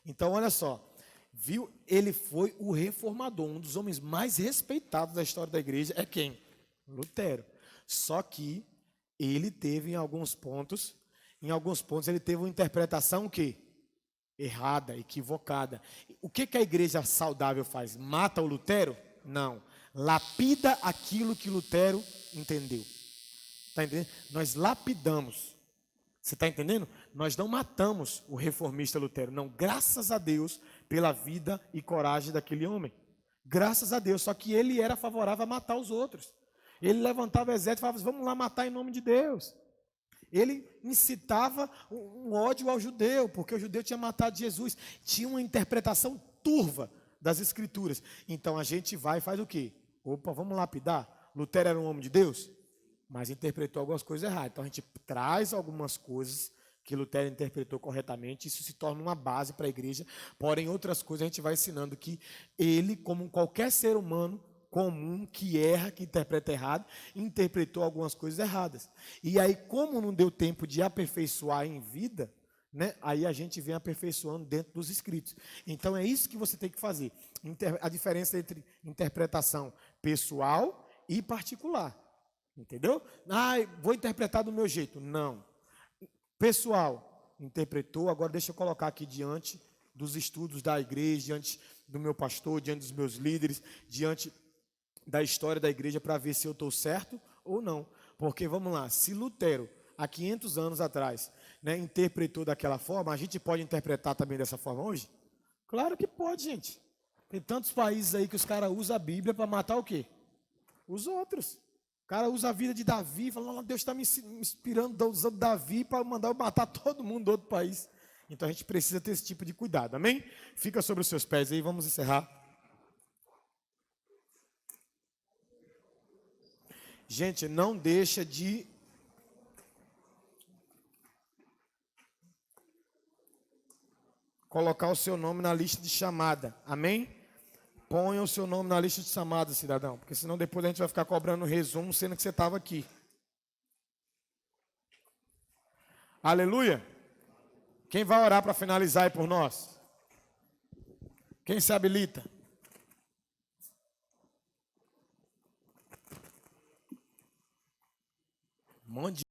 Então, olha só. Viu? Ele foi o reformador. Um dos homens mais respeitados da história da igreja é quem? Lutero. Só que ele teve em alguns pontos ele teve uma interpretação que errada, equivocada. O que a igreja saudável faz? Mata o Lutero? Não. Lapida aquilo que Lutero entendeu. Está entendendo? Nós lapidamos. Você está entendendo? Nós não matamos o reformista Lutero. Não, graças a Deus pela vida e coragem daquele homem. Graças a Deus. Só que ele era favorável a matar os outros. Ele levantava o exército e falava: vamos lá matar em nome de Deus. Ele incitava um ódio ao judeu, porque o judeu tinha matado Jesus. Tinha uma interpretação turva das escrituras. Então a gente vai e faz o quê? Opa, vamos lapidar? Lutero era um homem de Deus, mas interpretou algumas coisas erradas. Então a gente traz algumas coisas que Lutero interpretou corretamente, isso se torna uma base para a igreja. Porém, outras coisas a gente vai ensinando que ele, como qualquer ser humano comum, que erra, que interpreta errado, interpretou algumas coisas erradas. E aí, como não deu tempo de aperfeiçoar em vida, né, aí a gente vem aperfeiçoando dentro dos escritos. Então, é isso que você tem que fazer. A diferença entre interpretação pessoal e particular. Entendeu? Vou interpretar do meu jeito. Não. Pessoal, interpretou, agora deixa eu colocar aqui diante dos estudos da igreja, diante do meu pastor, diante dos meus líderes, diante da história da igreja, para ver se eu estou certo ou não. Porque, vamos lá, se Lutero, há 500 anos atrás, né, interpretou daquela forma, a gente pode interpretar também dessa forma hoje? Claro que pode, gente. Tem tantos países aí que os caras usam a Bíblia para matar o quê? Os outros. O cara usa a vida de Davi, fala: Deus está me inspirando, usando Davi para mandar eu matar todo mundo do outro país. Então a gente precisa ter esse tipo de cuidado, amém? Fica sobre os seus pés aí, vamos encerrar. Gente, não deixa de colocar o seu nome na lista de chamada, amém? Ponha o seu nome na lista de chamada, cidadão, porque senão depois a gente vai ficar cobrando resumo, sendo que você estava aqui. Aleluia! Quem vai orar para finalizar aí por nós? Quem se habilita? Um monte de